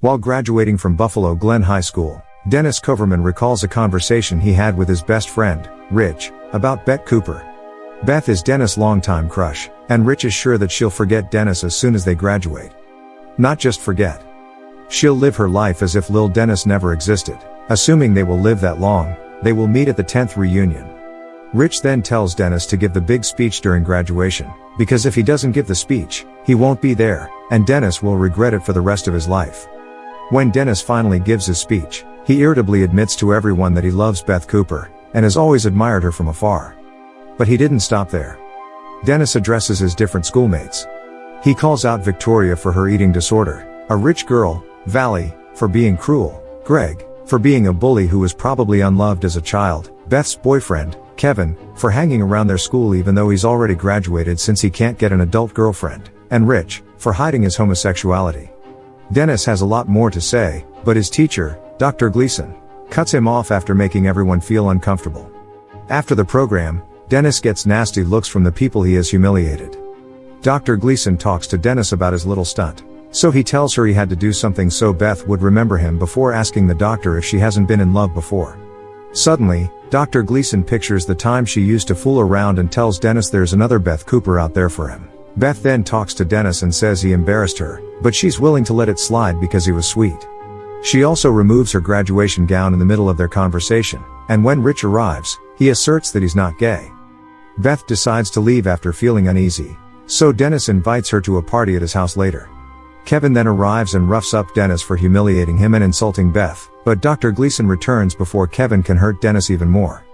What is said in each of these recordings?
While graduating from Buffalo Glen High School, Dennis Coverman recalls a conversation he had with his best friend, Rich, about Beth Cooper. Beth is Dennis' longtime crush, and Rich is sure that she'll forget Dennis as soon as they graduate. Not just forget. She'll live her life as if Lil Dennis never existed. Assuming they will live that long, they will meet at the 10th reunion. Rich then tells Dennis to give the big speech during graduation, because if he doesn't give the speech, he won't be there, and Dennis will regret it for the rest of his life. When Dennis finally gives his speech, he irritably admits to everyone that he loves Beth Cooper, and has always admired her from afar. But he didn't stop there. Dennis addresses his different schoolmates. He calls out Victoria for her eating disorder, a rich girl, Valley, for being cruel, Greg, for being a bully who was probably unloved as a child, Beth's boyfriend, Kevin, for hanging around their school even though he's already graduated since he can't get an adult girlfriend, and Rich, for hiding his homosexuality. Dennis has a lot more to say, but his teacher, Dr. Gleason, cuts him off after making everyone feel uncomfortable. After the program, Dennis gets nasty looks from the people he has humiliated. Dr. Gleason talks to Dennis about his little stunt, so he tells her he had to do something so Beth would remember him before asking the doctor if she hasn't been in love before. Suddenly, Dr. Gleason pictures the time she used to fool around and tells Dennis there's another Beth Cooper out there for him. Beth then talks to Dennis and says he embarrassed her, but she's willing to let it slide because he was sweet. She also removes her graduation gown in the middle of their conversation, and when Rich arrives, he asserts that he's not gay. Beth decides to leave after feeling uneasy, so Dennis invites her to a party at his house later. Kevin then arrives and roughs up Dennis for humiliating him and insulting Beth, but Dr. Gleason returns before Kevin can hurt Dennis even more.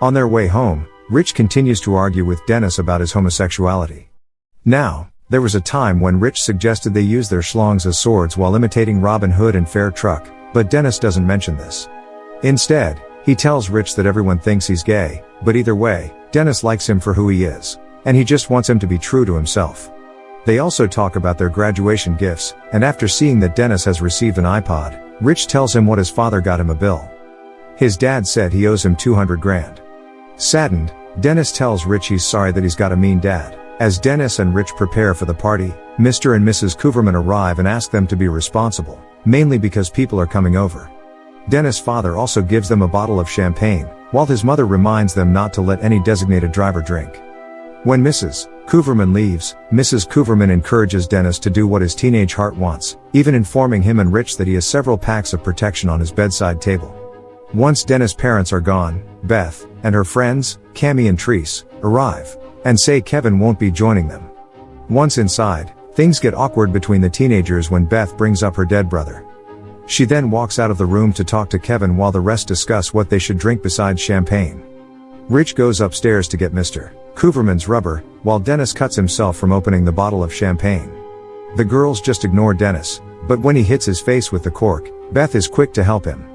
On their way home, Rich continues to argue with Dennis about his homosexuality. Now, there was a time when Rich suggested they use their schlongs as swords while imitating Robin Hood and Fair Truck, but Dennis doesn't mention this. Instead, he tells Rich that everyone thinks he's gay, but either way, Dennis likes him for who he is, and he just wants him to be true to himself. They also talk about their graduation gifts, and after seeing that Dennis has received an iPod, Rich tells him what his father got him a bill. His dad said he owes him $200,000. Saddened, Dennis tells Rich he's sorry that he's got a mean dad. As Dennis and Rich prepare for the party, Mr. and Mrs. Cooverman arrive and ask them to be responsible, mainly because people are coming over. Dennis' father also gives them a bottle of champagne, while his mother reminds them not to let any designated driver drink. When Mrs. Cooverman leaves, Mrs. Cooverman encourages Dennis to do what his teenage heart wants, even informing him and Rich that he has several packs of protection on his bedside table. Once Dennis' parents are gone, Beth, and her friends, Cammie and Treese, arrive, and say Kevin won't be joining them. Once inside, things get awkward between the teenagers when Beth brings up her dead brother. She then walks out of the room to talk to Kevin while the rest discuss what they should drink besides champagne. Rich goes upstairs to get Mr. Cooverman's rubber, while Dennis cuts himself from opening the bottle of champagne. The girls just ignore Dennis, but when he hits his face with the cork, Beth is quick to help him.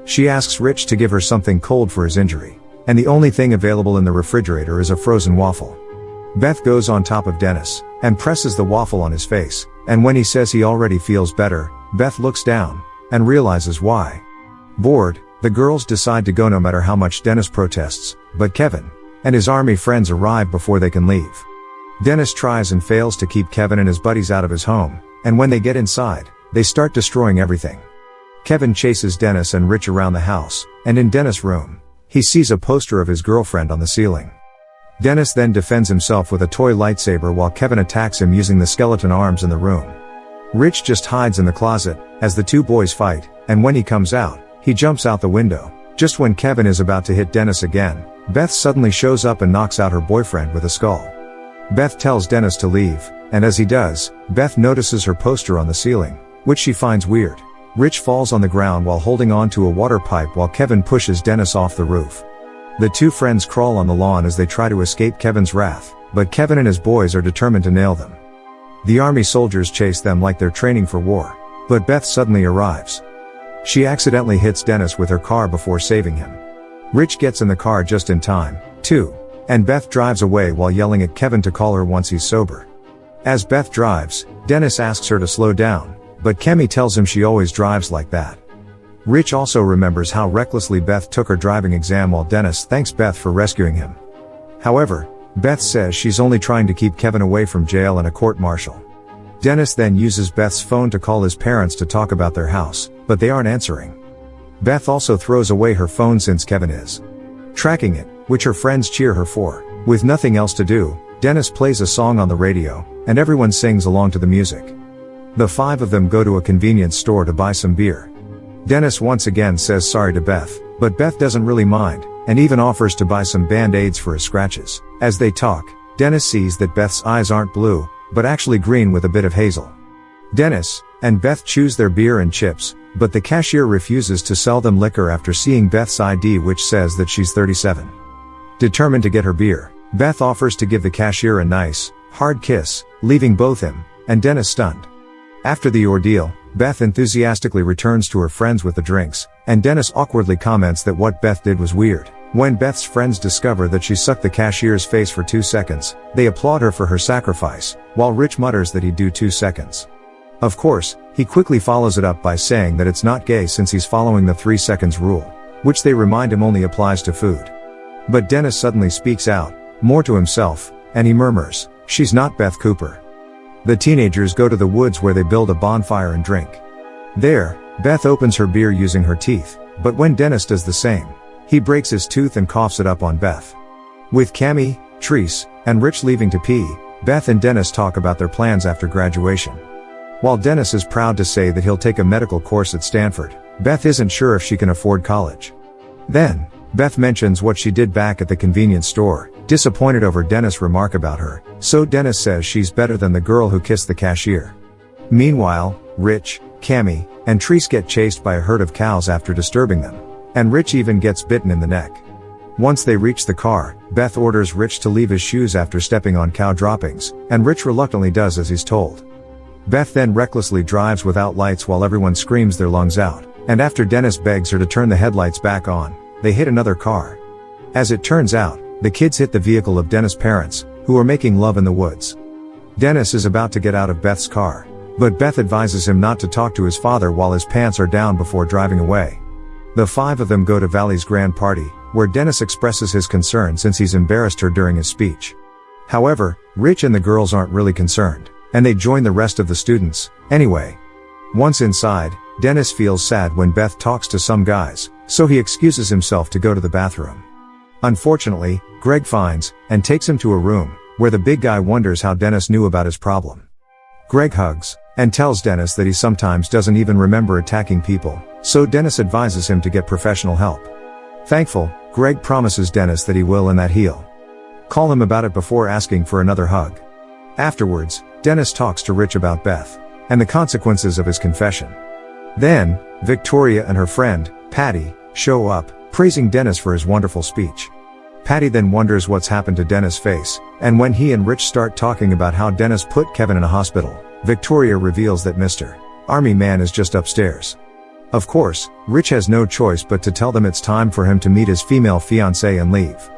She asks Rich to give her something cold for his injury, and the only thing available in the refrigerator is a frozen waffle. Beth goes on top of Dennis, and presses the waffle on his face, and when he says he already feels better, Beth looks down, and realizes why. Bored, the girls decide to go no matter how much Dennis protests, but Kevin and his army friends arrive before they can leave. Dennis tries and fails to keep Kevin and his buddies out of his home, and when they get inside, they start destroying everything. Kevin chases Dennis and Rich around the house, and in Dennis' room, he sees a poster of his girlfriend on the ceiling. Dennis then defends himself with a toy lightsaber while Kevin attacks him using the skeleton arms in the room. Rich just hides in the closet, as the two boys fight, and when he comes out, he jumps out the window. Just when Kevin is about to hit Dennis again, Beth suddenly shows up and knocks out her boyfriend with a skull. Beth tells Dennis to leave, and as he does, Beth notices her poster on the ceiling, which she finds weird. Rich falls on the ground while holding on to a water pipe while Kevin pushes Dennis off the roof. The two friends crawl on the lawn as they try to escape Kevin's wrath, but Kevin and his boys are determined to nail them. The army soldiers chase them like they're training for war, but Beth suddenly arrives. She accidentally hits Dennis with her car before saving him. Rich gets in the car just in time, too, and Beth drives away while yelling at Kevin to call her once he's sober. As Beth drives, Dennis asks her to slow down, but Cammie tells him she always drives like that. Rich also remembers how recklessly Beth took her driving exam while Dennis thanks Beth for rescuing him. However, Beth says she's only trying to keep Kevin away from jail and a court-martial. Dennis then uses Beth's phone to call his parents to talk about their house, but they aren't answering. Beth also throws away her phone since Kevin is tracking it, which her friends cheer her for. With nothing else to do, Dennis plays a song on the radio, and everyone sings along to the music. The five of them go to a convenience store to buy some beer. Dennis once again says sorry to Beth, but Beth doesn't really mind, and even offers to buy some band-aids for his scratches. As they talk, Dennis sees that Beth's eyes aren't blue, but actually green with a bit of hazel. Dennis and Beth choose their beer and chips, but the cashier refuses to sell them liquor after seeing Beth's ID, which says that she's 37. Determined to get her beer, Beth offers to give the cashier a nice, hard kiss, leaving both him and Dennis stunned. After the ordeal, Beth enthusiastically returns to her friends with the drinks, and Dennis awkwardly comments that what Beth did was weird. When Beth's friends discover that she sucked the cashier's face for 2 seconds, they applaud her for her sacrifice, while Rich mutters that he'd do 2 seconds. Of course, he quickly follows it up by saying that it's not gay since he's following the 3 seconds rule, which they remind him only applies to food. But Dennis suddenly speaks out, more to himself, and he murmurs, "She's not Beth Cooper." The teenagers go to the woods where they build a bonfire and drink. There, Beth opens her beer using her teeth, but when Dennis does the same, he breaks his tooth and coughs it up on Beth. With Cammy, Treese, and Rich leaving to pee, Beth and Dennis talk about their plans after graduation. While Dennis is proud to say that he'll take a medical course at Stanford, Beth isn't sure if she can afford college. Then, Beth mentions what she did back at the convenience store, disappointed over Dennis' remark about her, so Dennis says she's better than the girl who kissed the cashier. Meanwhile, Rich, Cammy, and Treese get chased by a herd of cows after disturbing them, and Rich even gets bitten in the neck. Once they reach the car, Beth orders Rich to leave his shoes after stepping on cow droppings, and Rich reluctantly does as he's told. Beth then recklessly drives without lights while everyone screams their lungs out, and after Dennis begs her to turn the headlights back on, they hit another car. As it turns out, the kids hit the vehicle of Dennis' parents, who are making love in the woods. Dennis is about to get out of Beth's car, but Beth advises him not to talk to his father while his pants are down before driving away. The five of them go to Valley's grand party, where Dennis expresses his concern since he's embarrassed her during his speech. However, Rich and the girls aren't really concerned, and they join the rest of the students, anyway. Once inside, Dennis feels sad when Beth talks to some guys, so he excuses himself to go to the bathroom. Unfortunately, Greg finds and takes him to a room, where the big guy wonders how Dennis knew about his problem. Greg hugs and tells Dennis that he sometimes doesn't even remember attacking people, so Dennis advises him to get professional help. Thankful, Greg promises Dennis that he will and that he'll call him about it before asking for another hug. Afterwards, Dennis talks to Rich about Beth and the consequences of his confession. Then, Victoria and her friend, Patty, show up, praising Dennis for his wonderful speech. Patty then wonders what's happened to Dennis' face, and when he and Rich start talking about how Dennis put Kevin in a hospital, Victoria reveals that Mr. Army Man is just upstairs. Of course, Rich has no choice but to tell them it's time for him to meet his female fiancée and leave.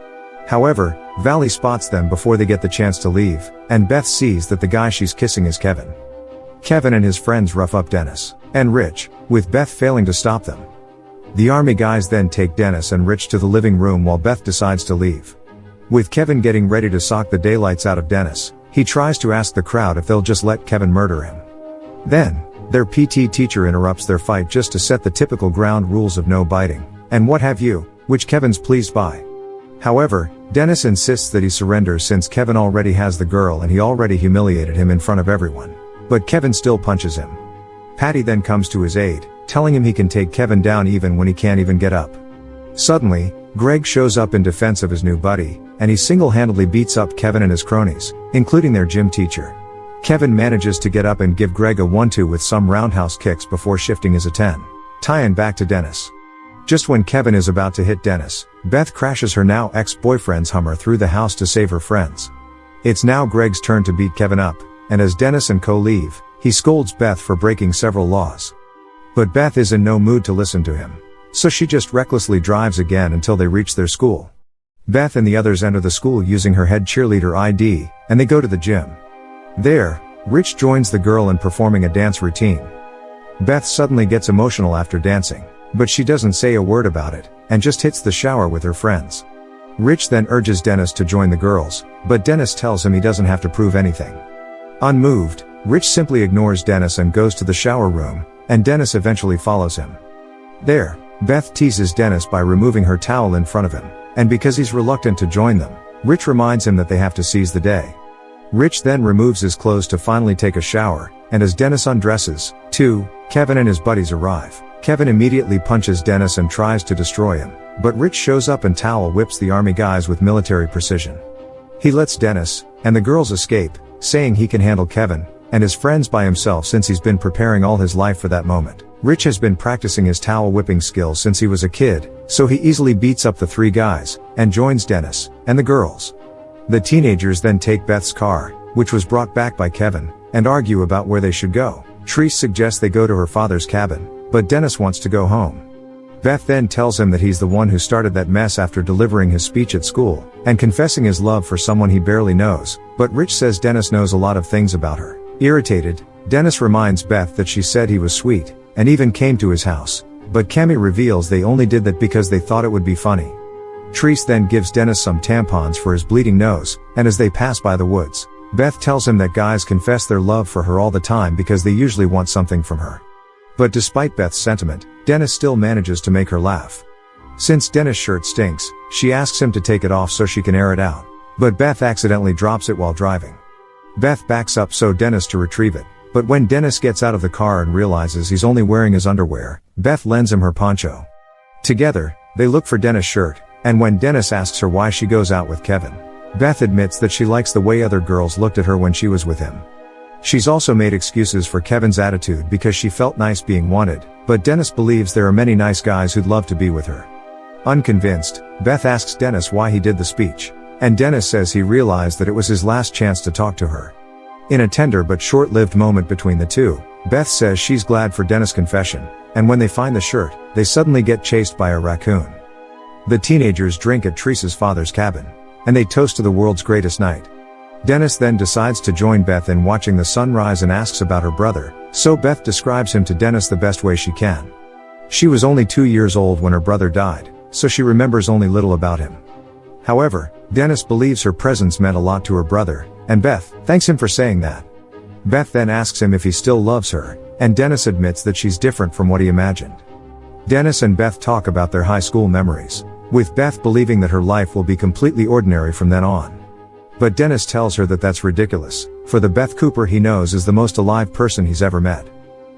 However, Valley spots them before they get the chance to leave, and Beth sees that the guy she's kissing is Kevin. Kevin and his friends rough up Dennis and Rich, with Beth failing to stop them. The army guys then take Dennis and Rich to the living room while Beth decides to leave. With Kevin getting ready to sock the daylights out of Dennis, he tries to ask the crowd if they'll just let Kevin murder him. Then, their PT teacher interrupts their fight just to set the typical ground rules of no biting, and what have you, which Kevin's pleased by. However, Dennis insists that he surrenders since Kevin already has the girl and he already humiliated him in front of everyone. But Kevin still punches him. Patty then comes to his aid, telling him he can take Kevin down even when he can't even get up. Suddenly, Greg shows up in defense of his new buddy, and he single-handedly beats up Kevin and his cronies, including their gym teacher. Kevin manages to get up and give Greg a 1-2 with some roundhouse kicks before shifting his attention. Tie-in back to Dennis. Just when Kevin is about to hit Dennis, Beth crashes her now ex-boyfriend's Hummer through the house to save her friends. It's now Greg's turn to beat Kevin up, and as Dennis and co leave, he scolds Beth for breaking several laws. But Beth is in no mood to listen to him, so she just recklessly drives again until they reach their school. Beth and the others enter the school using her head cheerleader ID, and they go to the gym. There, Rich joins the girl in performing a dance routine. Beth suddenly gets emotional after dancing, but she doesn't say a word about it, and just hits the shower with her friends. Rich then urges Dennis to join the girls, but Dennis tells him he doesn't have to prove anything. Unmoved, Rich simply ignores Dennis and goes to the shower room, and Dennis eventually follows him. There, Beth teases Dennis by removing her towel in front of him, and because he's reluctant to join them, Rich reminds him that they have to seize the day. Rich then removes his clothes to finally take a shower, and as Dennis undresses, Kevin and his buddies arrive. Kevin immediately punches Dennis and tries to destroy him, but Rich shows up and towel whips the army guys with military precision. He lets Dennis and the girls escape, saying he can handle Kevin and his friends by himself since he's been preparing all his life for that moment. Rich has been practicing his towel whipping skills since he was a kid, so he easily beats up the three guys and joins Dennis and the girls. The teenagers then take Beth's car, which was brought back by Kevin, and argue about where they should go. Treese suggests they go to her father's cabin, but Dennis wants to go home. Beth then tells him that he's the one who started that mess after delivering his speech at school, and confessing his love for someone he barely knows, but Rich says Dennis knows a lot of things about her. Irritated, Dennis reminds Beth that she said he was sweet, and even came to his house, but Cammy reveals they only did that because they thought it would be funny. Treese then gives Dennis some tampons for his bleeding nose, and as they pass by the woods, Beth tells him that guys confess their love for her all the time because they usually want something from her. But despite Beth's sentiment, Dennis still manages to make her laugh. Since Dennis' shirt stinks, she asks him to take it off so she can air it out, but Beth accidentally drops it while driving. Beth backs up so Dennis to retrieve it, but when Dennis gets out of the car and realizes he's only wearing his underwear, Beth lends him her poncho. Together, they look for Dennis' shirt, and when Dennis asks her why she goes out with Kevin, Beth admits that she likes the way other girls looked at her when she was with him. She's also made excuses for Kevin's attitude because she felt nice being wanted, but Dennis believes there are many nice guys who'd love to be with her. Unconvinced, Beth asks Dennis why he did the speech, and Dennis says he realized that it was his last chance to talk to her. In a tender but short-lived moment between the two, Beth says she's glad for Dennis' confession, and when they find the shirt, they suddenly get chased by a raccoon. The teenagers drink at Treese's father's cabin, and they toast to the world's greatest night. Dennis then decides to join Beth in watching the sunrise and asks about her brother, so Beth describes him to Dennis the best way she can. She was only 2 years old when her brother died, so she remembers only little about him. However, Dennis believes her presence meant a lot to her brother, and Beth thanks him for saying that. Beth then asks him if he still loves her, and Dennis admits that she's different from what he imagined. Dennis and Beth talk about their high school memories, with Beth believing that her life will be completely ordinary from then on. But Dennis tells her that that's ridiculous, for the Beth Cooper he knows is the most alive person he's ever met.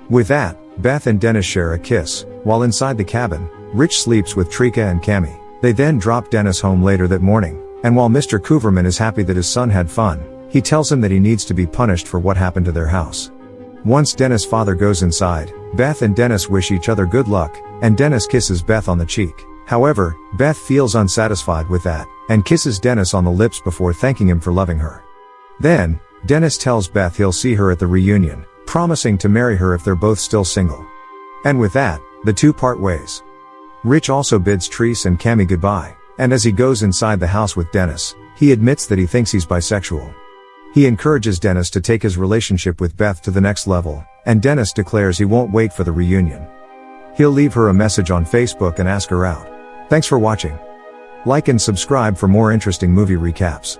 With that, Beth and Dennis share a kiss, while inside the cabin, Rich sleeps with Trika and Cammy. They then drop Dennis home later that morning, and while Mr. Cooverman is happy that his son had fun, he tells him that he needs to be punished for what happened to their house. Once Dennis' father goes inside, Beth and Dennis wish each other good luck, and Dennis kisses Beth on the cheek. However, Beth feels unsatisfied with that, and kisses Dennis on the lips before thanking him for loving her. Then, Dennis tells Beth he'll see her at the reunion, promising to marry her if they're both still single. And with that, the two part ways. Rich also bids Treese and Cammy goodbye, and as he goes inside the house with Dennis, he admits that he thinks he's bisexual. He encourages Dennis to take his relationship with Beth to the next level, and Dennis declares he won't wait for the reunion. He'll leave her a message on Facebook and ask her out. Thanks for watching. Like and subscribe for more interesting movie recaps.